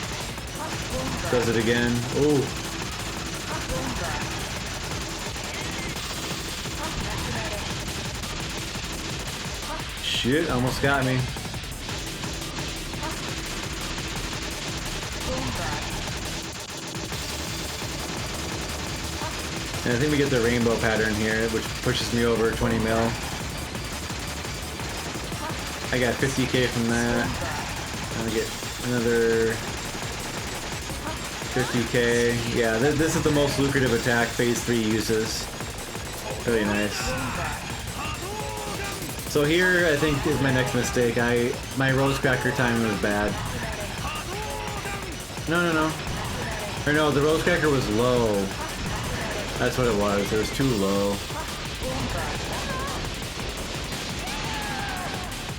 Does it again. Ooh. Shit, almost got me. And I think we get the rainbow pattern here, which pushes me over 20 mil. I got 50k from that. And I get another 50k. Yeah, this is the most lucrative attack Phase 3 uses. Really nice. So here, I think, is my next mistake. My Rosecracker timing was bad. No. Or no, the Rosecracker was low. That's what it was. It was too low.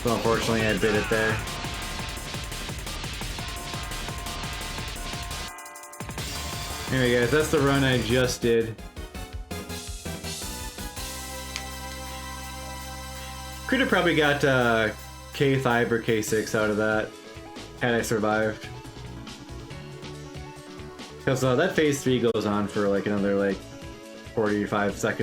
So unfortunately, I bit it there. Anyway, guys, that's the run I just did. Could have probably got K5 or K6 out of that had I survived. Because that Phase 3 goes on for like another like 45 seconds.